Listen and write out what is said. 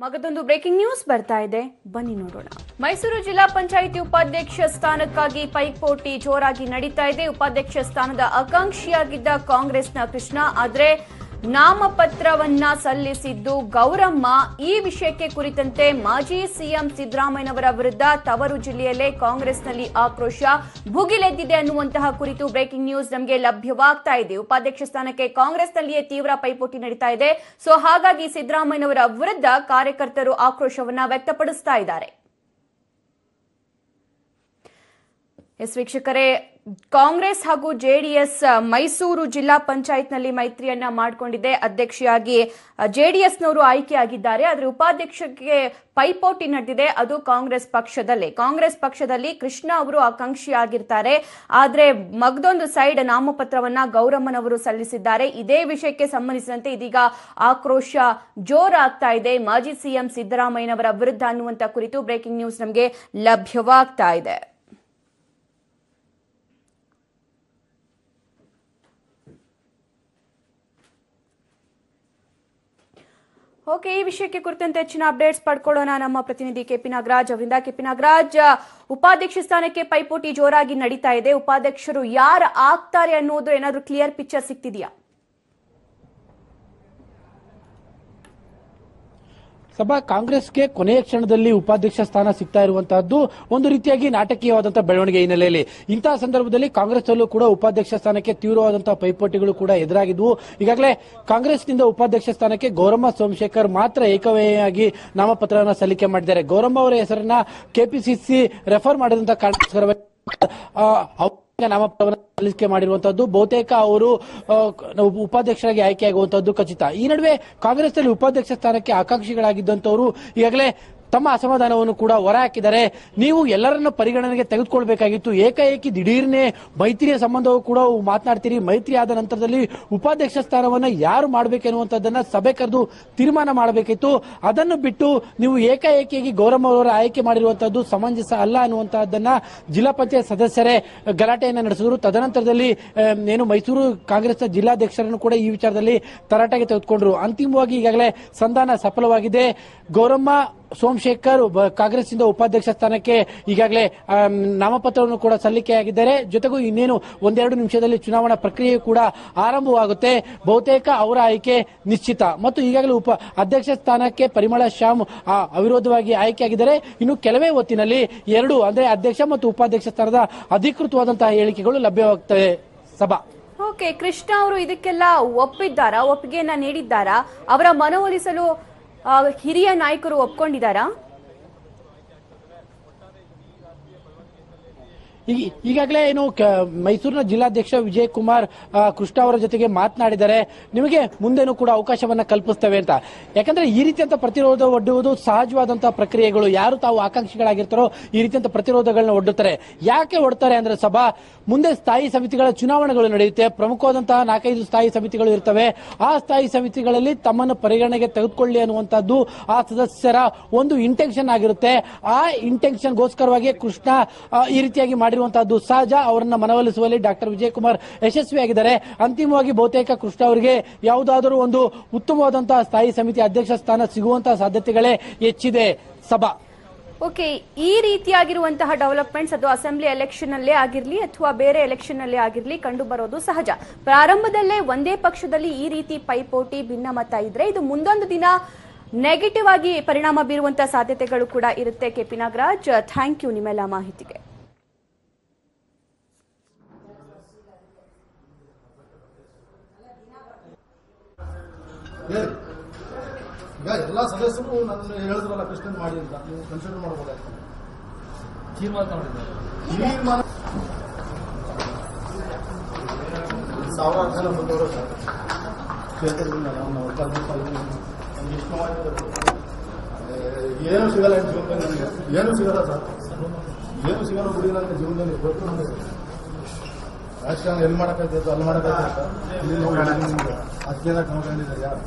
ಮಗದೊಂದು breaking news ಬರ್ತಾ ಇದೆ, ಬನ್ನಿ ನೋಡೋಣ. ಮೈಸೂರು ಜಿಲ್ಲಾ ಪಂಚಾಯಿತಿ ಉಪಾಧ್ಯಕ್ಷ ಸ್ಥಾನಕ್ಕಾಗಿ ಪೈಪೋಟಿ ಜೋರಾಗಿ ನಡೀತಾ ಇದೆ. ಉಪಾಧ್ಯಕ್ಷ ಸ್ಥಾನದ ಆಕಾಂಕ್ಷಿಯಾಗಿದ್ದ ಕಾಂಗ್ರೆಸ್ನ ಕೃಷ್ಣ ಆದರೆ ನಾಮಪತ್ರವನ್ನ ಸಲ್ಲಿಸಿದ್ದು ಗೌರಮ್ಮ. ಈ ವಿಷಯಕ್ಕೆ ಕುರಿತಂತೆ ಮಾಜಿ ಸಿಎಂ ಸಿದ್ದರಾಮಯ್ಯನವರ ವಿರುದ್ಧ ತವರು ಜಿಲ್ಲೆಯಲ್ಲೇ ಕಾಂಗ್ರೆಸ್ನಲ್ಲಿ ಆಕ್ರೋಶ ಭುಗಿಲೆದ್ದಿದೆ ಅನ್ನುವಂತಹ ಕುರಿತು ಬ್ರೇಕಿಂಗ್ ನ್ಯೂಸ್ ನಮಗೆ ಲಭ್ಯವಾಗ್ತಾ ಇದೆ. ಉಪಾಧ್ಯಕ್ಷ ಸ್ಥಾನಕ್ಕೆ ಕಾಂಗ್ರೆಸ್ನಲ್ಲಿಯೇ ತೀವ್ರ ಪೈಪೋಟಿ ನಡೀತಾ ಇದೆ. ಸೊ ಹಾಗಾಗಿ ಸಿದ್ದರಾಮಯ್ಯನವರ ವಿರುದ್ಧ ಕಾರ್ಯಕರ್ತರು ಆಕ್ರೋಶವನ್ನ ವ್ಯಕ್ತಪಡಿಸ್ತಾ ಇದ್ದಾರೆ. ಎಸ್ ವೀಕ್ಷಕರೇ, ಕಾಂಗ್ರೆಸ್ ಹಾಗೂ ಜೆಡಿಎಸ್ ಮೈಸೂರು ಜಿಲ್ಲಾ ಪಂಚಾಯತ್ನಲ್ಲಿ ಮೈತ್ರಿಯನ್ನ ಮಾಡಿಕೊಂಡಿದೆ. ಅಧ್ಯಕ್ಷೆಯಾಗಿ ಜೆಡಿಎಸ್ನವರು ಆಯ್ಕೆಯಾಗಿದ್ದಾರೆ. ಆದರೆ ಉಪಾಧ್ಯಕ್ಷಕ್ಕೆ ಪೈಪೋಟಿ ನಡೆದಿದೆ, ಅದು ಕಾಂಗ್ರೆಸ್ ಪಕ್ಷದಲ್ಲೇ. ಕಾಂಗ್ರೆಸ್ ಪಕ್ಷದಲ್ಲಿ ಕೃಷ್ಣ ಅವರು ಆಕಾಂಕ್ಷಿಯಾಗಿರ್ತಾರೆ. ಆದರೆ ಮಗದೊಂದು ಸೈಡ್ ನಾಮಪತ್ರವನ್ನ ಗೌರಮ್ಮನವರು ಸಲ್ಲಿಸಿದ್ದಾರೆ. ಇದೇ ವಿಷಯಕ್ಕೆ ಸಂಬಂಧಿಸಿದಂತೆ ಇದೀಗ ಆಕ್ರೋಶ ಜೋರಾಗ್ತಾ ಇದೆ ಮಾಜಿ ಸಿಎಂ ಸಿದ್ದರಾಮಯ್ಯನವರ ವಿರುದ್ಧ ಅನ್ನುವಂತ ಕುರಿತು ಬ್ರೇಕಿಂಗ್ ನ್ಯೂಸ್ ನಮಗೆ ಲಭ್ಯವಾಗ್ತಾ ಇದೆ. ಓಕೆ, ಈ ವಿಷಯಕ್ಕೆ ಕುರಿತಂತೆ ಹೆಚ್ಚಿನ ಅಪ್ಡೇಟ್ಸ್ ಪಡ್ಕೊಳ್ಳೋಣ ನಮ್ಮ ಪ್ರತಿನಿಧಿ ಕೆಪಿ ನಾಗರಾಜ್ ಅವರಿಂದ. ಕೆಪಿ ನಾಗರಾಜ್, ಉಪಾಧ್ಯಕ್ಷ ಸ್ಥಾನಕ್ಕೆ ಪೈಪೋಟಿ ಜೋರಾಗಿ ನಡೀತಾ ಇದೆ. ಉಪಾಧ್ಯಕ್ಷರು ಯಾರು ಆಗ್ತಾರೆ ಅನ್ನೋದು ಏನಾದ್ರೂ ಕ್ಲಿಯರ್ ಪಿಕ್ಚರ್ ಸಿಗ್ತಿದೆಯಾ? ಸಭಾ ಕಾಂಗ್ರೆಸ್ಗೆ ಕೊನೆಯ ಕ್ಷಣದಲ್ಲಿ ಉಪಾಧ್ಯಕ್ಷ ಸ್ಥಾನ ಸಿಗ್ತಾ ಇರುವಂತಹದ್ದು ಒಂದು ರೀತಿಯಾಗಿ ನಾಟಕೀಯವಾದಂತಹ ಬೆಳವಣಿಗೆ ಹಿನ್ನೆಲೆಯಲ್ಲಿ ಇಂತಹ ಸಂದರ್ಭದಲ್ಲಿ ಕಾಂಗ್ರೆಸ್ನಲ್ಲೂ ಕೂಡ ಉಪಾಧ್ಯಕ್ಷ ಸ್ಥಾನಕ್ಕೆ ತೀವ್ರವಾದಂತಹ ಪೈಪೋಟಿಗಳು ಕೂಡ ಎದುರಾಗಿದ್ವು. ಈಗಾಗಲೇ ಕಾಂಗ್ರೆಸ್ನಿಂದ ಉಪಾಧ್ಯಕ್ಷ ಸ್ಥಾನಕ್ಕೆ ಗೌರಮ್ಮ ಸೋಮಶೇಖರ್ ಮಾತ್ರ ಏಕವೇಯಾಗಿ ನಾಮಪತ್ರವನ್ನು ಸಲ್ಲಿಕೆ ಮಾಡಿದ್ದಾರೆ. ಗೌರಮ್ಮ ಅವರ ಹೆಸರನ್ನ ಕೆಪಿಸಿಸಿ ರೆಫರ್ ಮಾಡಿದಂತಹ ಕಾರಣಕ್ಕೋಸ್ಕರ ನಾಮಪತ್ರವನ್ನು ಸಲ್ಲಿಕೆ ಮಾಡಿರುವಂತದ್ದು. ಬಹುತೇಕ ಅವರು ಉಪಾಧ್ಯಕ್ಷರಾಗಿ ಆಯ್ಕೆಯಾಗುವಂತದ್ದು ಖಚಿತ. ಈ ನಡುವೆ ಕಾಂಗ್ರೆಸ್ನಲ್ಲಿ ಉಪಾಧ್ಯಕ್ಷ ಸ್ಥಾನಕ್ಕೆ ಆಕಾಂಕ್ಷಿಗಳಾಗಿದ್ದಂತವರು ಈಗಾಗಲೇ ತಮ್ಮ ಅಸಮಾಧಾನವನ್ನು ಕೂಡ ಹೊರಹಾಕಿದ್ದಾರೆ. ನೀವು ಎಲ್ಲರನ್ನ ಪರಿಗಣನೆಗೆ ತೆಗೆದುಕೊಳ್ಬೇಕಾಗಿತ್ತು. ಏಕಾಏಕಿ ದಿಢೀರ್ನೆ ಮೈತ್ರಿಯ ಸಂಬಂಧವೂ ಕೂಡ ಮಾತನಾಡ್ತೀರಿ. ಮೈತ್ರಿ ಆದ ನಂತರದಲ್ಲಿ ಉಪಾಧ್ಯಕ್ಷ ಸ್ಥಾನವನ್ನ ಯಾರು ಮಾಡಬೇಕೆನ್ನುವಂಥದ್ದನ್ನ ಸಭೆ ಕರೆದು ತೀರ್ಮಾನ ಮಾಡಬೇಕಿತ್ತು. ಅದನ್ನು ಬಿಟ್ಟು ನೀವು ಏಕಾಏಕಿಯಾಗಿ ಗೌರಮ್ಮ ಅವರ ಆಯ್ಕೆ ಮಾಡಿರುವಂತದ್ದು ಸಮಂಜಸ ಅಲ್ಲ ಅನ್ನುವಂತಹದ್ದನ್ನ ಜಿಲ್ಲಾ ಪಂಚಾಯತ್ ಸದಸ್ಯರೇ ಗಲಾಟೆಯನ್ನ ನಡೆಸಿದ್ರು. ತದನಂತರದಲ್ಲಿ ಏನು ಮೈಸೂರು ಕಾಂಗ್ರೆಸ್ನ ಜಿಲ್ಲಾಧ್ಯಕ್ಷರನ್ನು ಕೂಡ ಈ ವಿಚಾರದಲ್ಲಿ ತರಾಟೆಗೆ ತೆಗೆದುಕೊಂಡ್ರು. ಅಂತಿಮವಾಗಿ ಈಗಾಗಲೇ ಸಂಧಾನ ಸಫಲವಾಗಿದೆ. ಗೌರಮ್ಮ ಸೋಮಶೇಖರ್ ಕಾಂಗ್ರೆಸ್ನಿಂದ ಉಪಾಧ್ಯಕ್ಷ ಸ್ಥಾನಕ್ಕೆ ಈಗಾಗಲೇ ನಾಮಪತ್ರವನ್ನು ಕೂಡ ಸಲ್ಲಿಕೆಯಾಗಿದ್ದಾರೆ. ಜೊತೆಗೂ ಇನ್ನೇನು ಒಂದೆರಡು ನಿಮಿಷದಲ್ಲಿ ಚುನಾವಣಾ ಪ್ರಕ್ರಿಯೆ ಕೂಡ ಆರಂಭವಾಗುತ್ತೆ. ಬಹುತೇಕ ಅವರ ಆಯ್ಕೆ ನಿಶ್ಚಿತ. ಮತ್ತು ಈಗಾಗಲೇ ಅಧ್ಯಕ್ಷ ಸ್ಥಾನಕ್ಕೆ ಪರಿಮಳ ಶ್ಯಾಮ್ ಅವಿರೋಧವಾಗಿ ಆಯ್ಕೆಯಾಗಿದ್ದಾರೆ. ಇನ್ನು ಕೆಲವೇ ಹೊತ್ತಿನಲ್ಲಿ ಎರಡು ಅಂದ್ರೆ ಅಧ್ಯಕ್ಷ ಮತ್ತು ಉಪಾಧ್ಯಕ್ಷ ಸ್ಥಾನದ ಅಧಿಕೃತವಾದಂತಹ ಹೇಳಿಕೆಗಳು ಲಭ್ಯವಾಗುತ್ತವೆ. ಸಭಾ ಓಕೆ, ಕೃಷ್ಣ ಅವರು ಇದಕ್ಕೆಲ್ಲ ಒಪ್ಪಿದ್ದಾರಾ? ಒಪ್ಪಿಗೆಯನ್ನ ನೀಡಿದ್ದಾರಾ? ಅವರ ಮನವೊಲಿಸಲು ಹಿರಿಯ ನಾಯಕರು ಒಪ್ಕೊಂಡಿದ್ದಾರಾ? ಈಗಾಗಲೇ ಏನು ಮೈಸೂರಿನ ಜಿಲ್ಲಾಧ್ಯಕ್ಷ ವಿಜಯ್ ಕುಮಾರ್ ಕೃಷ್ಣ ಅವರ ಜೊತೆಗೆ ಮಾತನಾಡಿದರೆ ನಿಮಗೆ ಮುಂದೇನು ಕೂಡ ಅವಕಾಶವನ್ನ ಕಲ್ಪಿಸ್ತೇವೆ ಅಂತ. ಯಾಕಂದ್ರೆ ಈ ರೀತಿಯಂತ ಪ್ರತಿರೋಧ ಒಡ್ಡುವುದು ಸಹಜವಾದಂತಹ ಪ್ರಕ್ರಿಯೆಗಳು. ಯಾರು ತಾವು ಆಕಾಂಕ್ಷಿಗಳಾಗಿರ್ತಾರೋ ಈ ರೀತಿಯಂತ ಪ್ರತಿರೋಧಗಳನ್ನ ಒಡ್ಡುತ್ತಾರೆ. ಯಾಕೆ ಒಡ್ತಾರೆ ಅಂದ್ರೆ ಸಭಾ ಮುಂದೆ ಸ್ಥಾಯಿ ಸಮಿತಿಗಳ ಚುನಾವಣೆಗಳು ನಡೆಯುತ್ತೆ. ಪ್ರಮುಖವಾದಂತಹ 4-5 ಸ್ಥಾಯಿ ಸಮಿತಿಗಳು ಇರ್ತವೆ. ಆ ಸ್ಥಾಯಿ ಸಮಿತಿಗಳಲ್ಲಿ ತಮ್ಮನ್ನು ಪರಿಗಣನೆಗೆ ತೆಗೆದುಕೊಳ್ಳಿ ಅನ್ನುವಂಥದ್ದು ಆ ಸದಸ್ಯರ ಒಂದು ಇಂಟೆನ್ಷನ್ ಆಗಿರುತ್ತೆ. ಆ ಇಂಟೆನ್ಷನ್ಗೋಸ್ಕರವಾಗಿ ಕೃಷ್ಣ ಈ ರೀತಿಯಾಗಿ ಮಾಡಿರುವಂತಹದ್ದು ಸಹಜ. ಅವರನ್ನ ಮನವೊಲಿಸುವಲ್ಲಿ ಡಾಕ್ಟರ್ ವಿಜಯ್ ಕುಮಾರ್ ಯಶಸ್ವಿಯಾಗಿದ್ದಾರೆ. ಅಂತಿಮವಾಗಿ ಬಹುತೇಕ ಕೃಷ್ಣ ಅವರಿಗೆ ಯಾವುದಾದರೂ ಒಂದು ಉತ್ತಮವಾದಂತಹ ಸ್ಥಾಯಿ ಸಮಿತಿ ಅಧ್ಯಕ್ಷ ಸ್ಥಾನ ಸಿಗುವಂತಹ ಸಾಧ್ಯತೆಗಳೇ ಹೆಚ್ಚಿದೆ. ಸಭಾ ಓಕೆ, ಈ ರೀತಿಯಾಗಿರುವಂತಹ ಡೆವಲಪ್ಮೆಂಟ್ಸ್ ಅದು ಅಸೆಂಬ್ಲಿ ಎಲೆಕ್ಷನ್ ಅಲ್ಲೇ ಆಗಿರ್ಲಿ ಅಥವಾ ಬೇರೆ ಎಲೆಕ್ಷನ್ ಅಲ್ಲೇ ಆಗಿರ್ಲಿ ಕಂಡು ಬರೋದು ಸಹಜ. ಪ್ರಾರಂಭದಲ್ಲೇ ಒಂದೇ ಪಕ್ಷದಲ್ಲಿ ಈ ರೀತಿ ಪೈಪೋಟಿ ಭಿನ್ನಮತ ಇದ್ರೆ ಇದು ಮುಂದೊಂದು ದಿನ ನೆಗೆಟಿವ್ ಆಗಿ ಪರಿಣಾಮ ಬೀರುವಂತಹ ಸಾಧ್ಯತೆಗಳು ಕೂಡ ಇರುತ್ತೆ. ಕೆಪಿ ನಾಗರಾಜ್, ಥ್ಯಾಂಕ್ ಯು ನಿಮ್ಮೆಲ್ಲ ಮಾಹಿತಿಗೆ. ಈಗ ಎಲ್ಲ ಸದಸ್ಯರು ನನ್ನ ಹೇಳಿದ್ರಲ್ಲ ಕ್ವಶನ್ ಮಾಡಿ ಅಂತ ನೀವು ಕನ್ಸಿಡರ್ ಮಾಡಬಹುದಾಯ್ತು. ತೀರ್ಮಾನ 1000 ಜನ ಬಂದವರು ಏನು ಸಿಗಲ್ಲ ಜೀವನದಲ್ಲಿ. ನನಗೆ ಏನು ಸಿಗಲ್ಲ ಸರ್, ಏನು ಸಿಗಲ್ಲ ಬಿಡಿ. ನನಗೆ ಜೀವನದಲ್ಲಿ ಗೊತ್ತು. ನನಗೆ ರಾಜಕಾರಣ ಎಲ್ಲಿ ಮಾಡೋಕ್ಕಾಗ್ತೈತೆ ಅಲ್ಲಿ ಮಾಡೋಕ್ಕಾಗ್ತೈತೆ. ಇಲ್ಲಿ ನೋಡಿ ಅಷ್ಟೇನ ಕಳ್ಕೊಂಡಿದ್ದಾರೆ ಯಾರು.